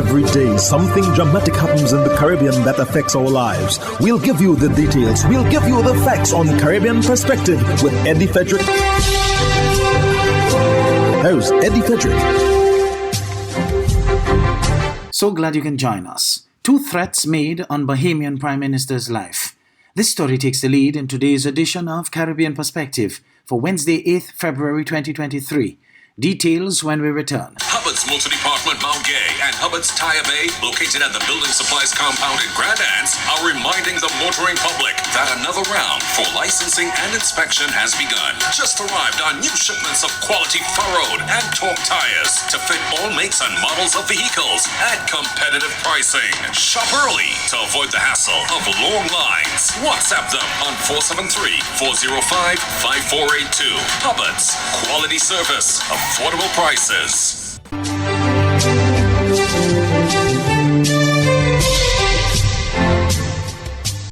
Every day, something dramatic happens in the Caribbean that affects our lives. We'll give you the details. We'll give you the facts on Caribbean Perspective with Eddie Frederick. Here's Eddie Frederick. So glad you can join us. 2 threats made on Bahamian Prime Minister's life. This story takes the lead in today's edition of Caribbean Perspective for Wednesday, 8th February 2023. Details when we return. Hubbard's Multi-Department Mount Gay and Hubbard's Tire Bay, located at the Building Supplies compound in Grand Anse, are reminding the motoring public that another round for licensing and inspection has begun. Just arrived on new shipments of quality furrowed and torque tires to fit all makes and models of vehicles at competitive pricing. Shop early to avoid the hassle of long lines. WhatsApp them on 473-405-5482. Hubbard's, quality service, affordable prices.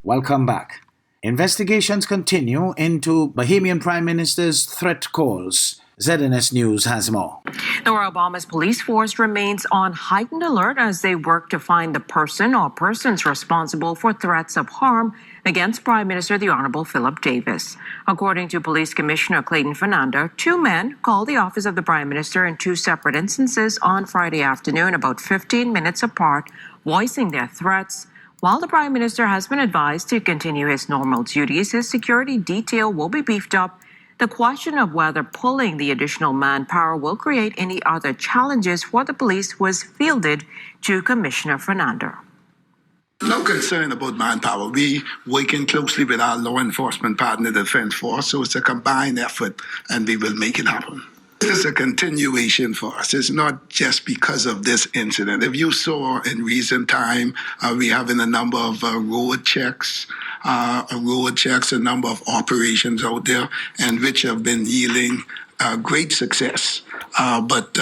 Welcome back. Investigations continue into Bahamian Prime Minister's threat calls. ZNS News has more. The Royal Bahamas Police Force remains on heightened alert as they work to find the person or persons responsible for threats of harm against Prime Minister the Honorable Philip Davis. According to Police Commissioner Clayton Fernanda, 2 men called the office of the Prime Minister in 2 separate instances on Friday afternoon, about 15 minutes apart, voicing their threats. While the Prime Minister has been advised to continue his normal duties, his security detail will be beefed up. The question of whether pulling the additional manpower will create any other challenges for the police was fielded to Commissioner Fernanda. No concern about manpower. We working closely with our law enforcement partner, the Defense Force, so it's a combined effort and we will make it happen. This is a continuation for us. It's not just because of this incident. If you saw in recent time, we're having a number of road checks, a number of operations out there, and which have been yielding great success. But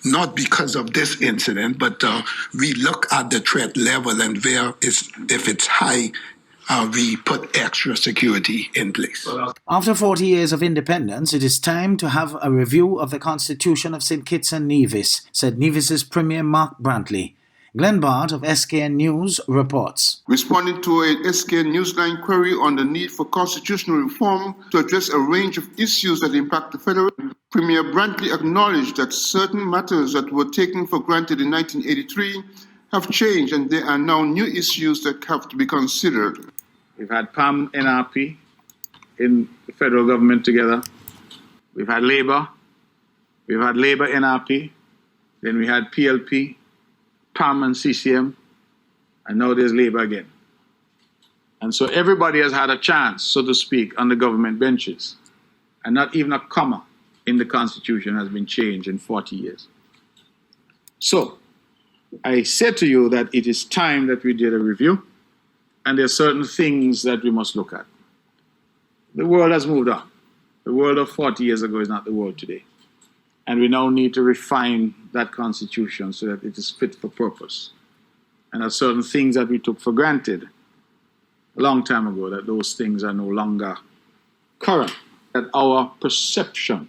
not because of this incident, but we look at the threat level and if it's high, we put extra security in place. After 40 years of independence, it is time to have a review of the Constitution of St. Kitts and Nevis, said Nevis's Premier Mark Brantley. Glenn Bart of SKN News reports. Responding to a SKN Newsline query on the need for constitutional reform to address a range of issues that impact the federal, Premier Brantley acknowledged that certain matters that were taken for granted in 1983 have changed and there are now new issues that have to be considered. We've had PAM, NRP in the federal government together. We've had Labour. We've had Labour, NRP. Then we had PLP, PAM and CCM. And now there's Labour again. And so everybody has had a chance, so to speak, on the government benches. And not even a comma in the Constitution has been changed in 40 years. So I said to you that it is time that we did a review. And there are certain things that we must look at. The world has moved on. The world of 40 years ago is not the world today. And we now need to refine that Constitution so that it is fit for purpose. And there are certain things that we took for granted a long time ago, that those things are no longer current. That our perception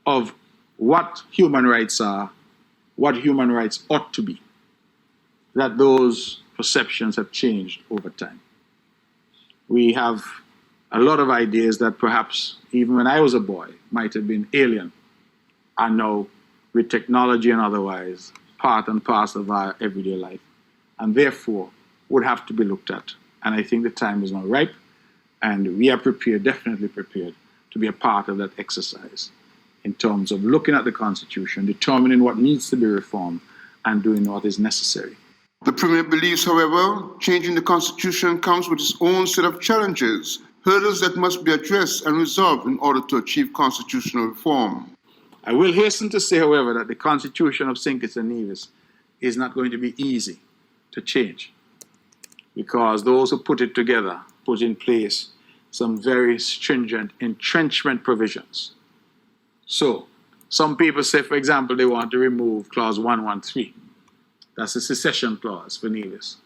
of what human rights are, what human rights ought to be, that those perceptions have changed over time. We have a lot of ideas that perhaps even when I was a boy might have been alien are now, with technology and otherwise, part and parcel of our everyday life, and therefore would have to be looked at. And I think the time is now ripe, and we are prepared, definitely prepared, to be a part of that exercise in terms of looking at the Constitution, determining what needs to be reformed, and doing what is necessary. The Premier believes, however, changing the Constitution comes with its own set of challenges, hurdles that must be addressed and resolved in order to achieve constitutional reform. I will hasten to say, however, that the Constitution of St. Kitts and Nevis is not going to be easy to change, because those who put it together put in place some very stringent entrenchment provisions. So, some people say, for example, they want to remove Clause 113. That's a secession clause for Nevis.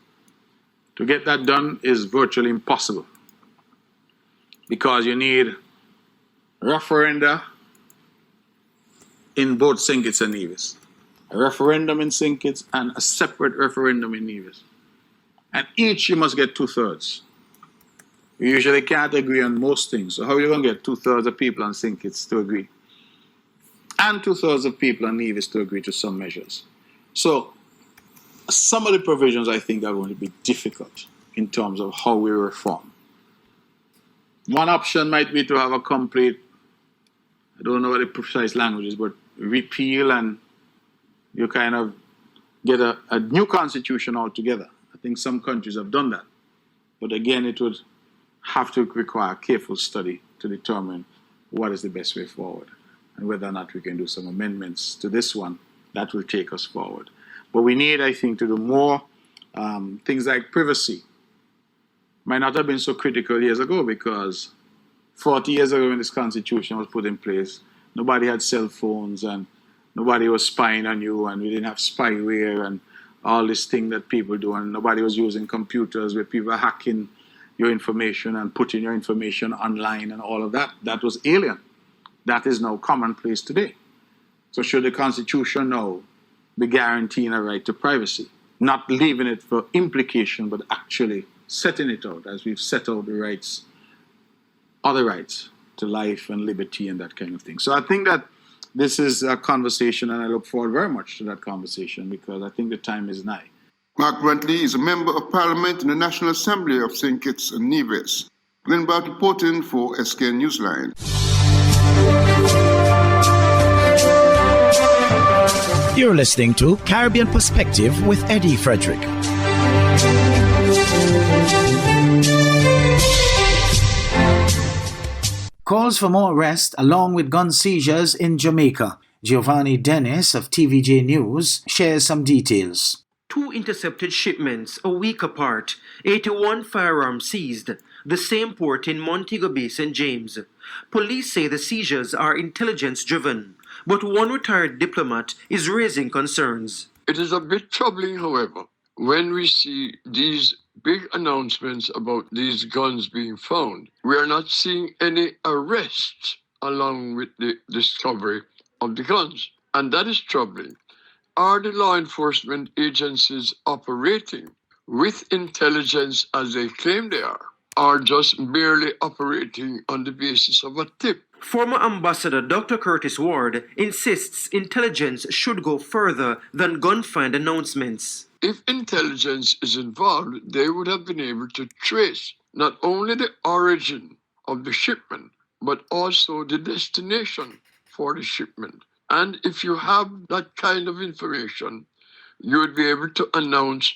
To get that done is virtually impossible, because you need referenda in both St. Kitts and Nevis. a referendum in St. Kitts, and a separate referendum in Nevis. And each you must get 2/3. You usually can't agree on most things. So how are you going to get 2/3 of people on St. Kitts to agree? And 2/3 of people on Nevis to agree to some measures. So some of the provisions I think are going to be difficult in terms of how we reform. One option might be to have a complete, I don't know what the precise language is, but repeal, and you kind of get a new constitution altogether. I think some countries have done that. But again, it would have to require careful study to determine what is the best way forward and whether or not we can do some amendments to this one that will take us forward. But we need, I think, to do more things like privacy. Might not have been so critical years ago, because 40 years ago when this constitution was put in place, nobody had cell phones and nobody was spying on you, and we didn't have spyware and all this thing that people do, and nobody was using computers where people are hacking your information and putting your information online and all of that. That was alien. That is now commonplace today. So should the Constitution now be guaranteeing a right to privacy, not leaving it for implication, but actually setting it out as we've set out the rights, other rights to life and liberty and that kind of thing. So I think that this is a conversation, and I look forward very much to that conversation, because I think the time is nigh. Mark Brantley is a member of Parliament in the National Assembly of St. Kitts and Nevis. Glenn Bart reporting for SKN Newsline. You're listening to Caribbean Perspective with Eddie Frederick. Calls for more arrest along with gun seizures in Jamaica. Giovanni Dennis of TVJ News shares some details. 2 intercepted shipments a week apart, 81 firearms seized, the same port in Montego Bay, St. James. Police say the seizures are intelligence-driven, but one retired diplomat is raising concerns. It is a bit troubling, however, when we see these big announcements about these guns being found. We are not seeing any arrests along with the discovery of the guns, and that is troubling. Are the law enforcement agencies operating with intelligence as they claim they are just merely operating on the basis of a tip? Former Ambassador Dr. Curtis Ward insists intelligence should go further than gun-find announcements. If intelligence is involved, they would have been able to trace not only the origin of the shipment, but also the destination for the shipment. And if you have that kind of information, you would be able to announce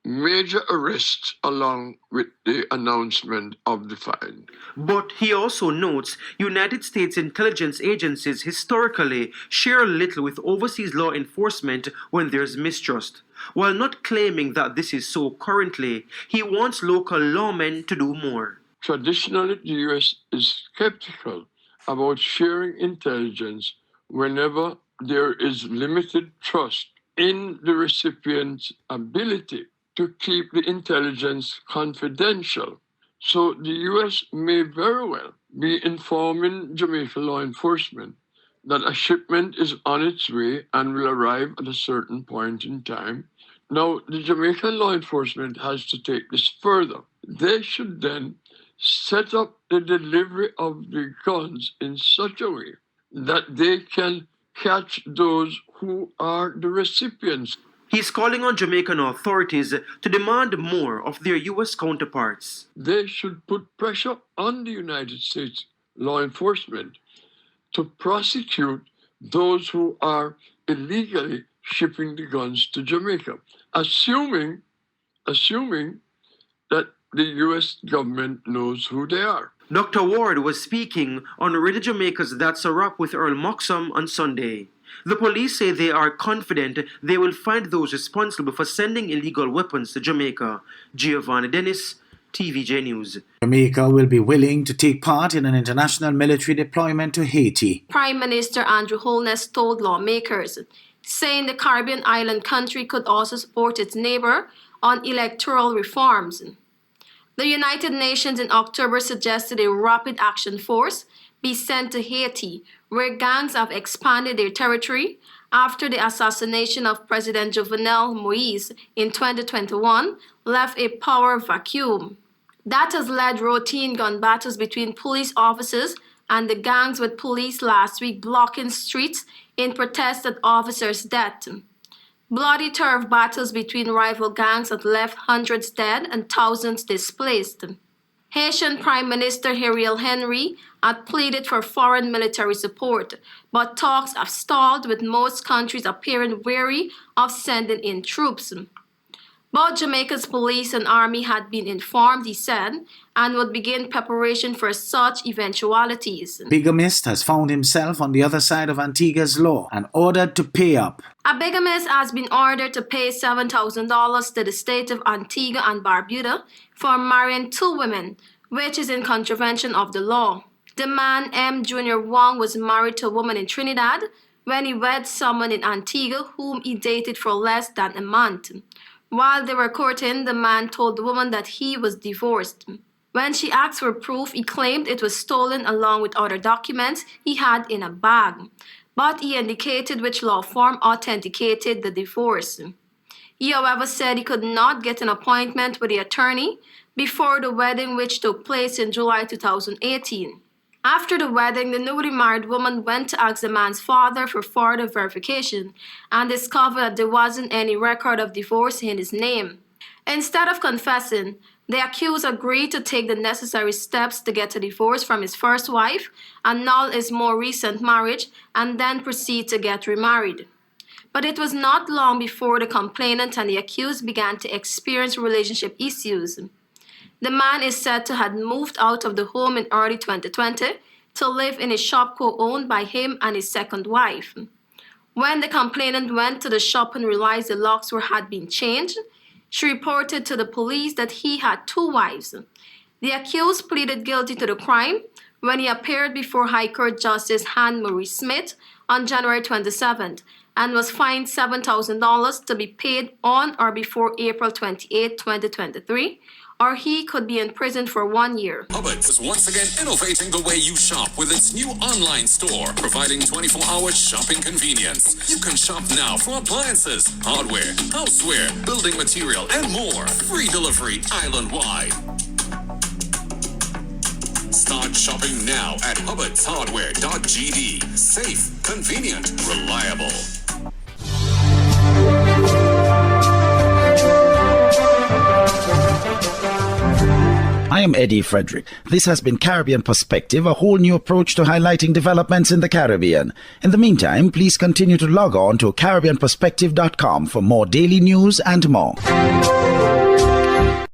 major arrests along with the announcement of the find. But he also notes United States intelligence agencies historically share little with overseas law enforcement when there's mistrust. While not claiming that this is so currently, he wants local lawmen to do more. Traditionally, the U.S. is skeptical about sharing intelligence whenever there is limited trust in the recipient's ability to keep the intelligence confidential. So the U.S. may very well be informing Jamaican law enforcement that a shipment is on its way and will arrive at a certain point in time. Now, the Jamaican law enforcement has to take this further. They should then set up the delivery of the guns in such a way that they can catch those who are the recipients. He's calling on Jamaican authorities to demand more of their U.S. counterparts. They should put pressure on the United States law enforcement to prosecute those who are illegally shipping the guns to Jamaica, assuming that the U.S. government knows who they are. Dr. Ward was speaking on Radio Jamaica's That's a Wrap with Earl Moxham on Sunday. The police say they are confident they will find those responsible for sending illegal weapons to Jamaica. Giovanni Dennis, TVJ News. Jamaica will be willing to take part in an international military deployment to Haiti. Prime Minister Andrew Holness told lawmakers, saying the Caribbean island country could also support its neighbor on electoral reforms. The United Nations in October suggested a rapid action force be sent to Haiti, where gangs have expanded their territory after the assassination of President Jovenel Moïse in 2021 left a power vacuum. That has led routine gun battles between police officers and the gangs, with police last week blocking streets in protest at officers' death. Bloody turf battles between rival gangs had left hundreds dead and thousands displaced. Haitian Prime Minister Ariel Henry had pleaded for foreign military support, but talks have stalled, with most countries appearing wary of sending in troops. Both Jamaica's police and army had been informed, he said, and would begin preparation for such eventualities. Bigamist has found himself on the other side of Antigua's law and ordered to pay up. A bigamist has been ordered to pay $7,000 to the state of Antigua and Barbuda for marrying two women, which is in contravention of the law. The man, M. Jr. Wong, was married to a woman in Trinidad when he wed someone in Antigua whom he dated for less than a month. While they were courting, the man told the woman that he was divorced. When she asked for proof, he claimed it was stolen along with other documents he had in a bag, but he indicated which law firm authenticated the divorce. He, however, said he could not get an appointment with the attorney before the wedding, which took place in July 2018. After the wedding, the newly married woman went to ask the man's father for further verification and discovered that there wasn't any record of divorce in his name. Instead of confessing, the accused agreed to take the necessary steps to get a divorce from his first wife, annul his more recent marriage, and then proceed to get remarried. But it was not long before the complainant and the accused began to experience relationship issues. The man is said to have moved out of the home in early 2020 to live in a shop co-owned by him and his second wife. When the complainant went to the shop and realized the locks had been changed, she reported to the police that he had two wives. The accused pleaded guilty to the crime when he appeared before High Court Justice Anne Marie Smith on January 27th and was fined $7,000 to be paid on or before April 28, 2023, or he could be in prison for 1 year. Hubbards is once again innovating the way you shop with its new online store, providing 24-hour shopping convenience. You can shop now for appliances, hardware, houseware, building material, and more. Free delivery island-wide. Start shopping now at hubbardshardware.gd. Safe, convenient, reliable. I am Eddie Frederick. This has been Caribbean Perspective, a whole new approach to highlighting developments in the Caribbean. In the meantime, please continue to log on to CaribbeanPerspective.com for more daily news and more.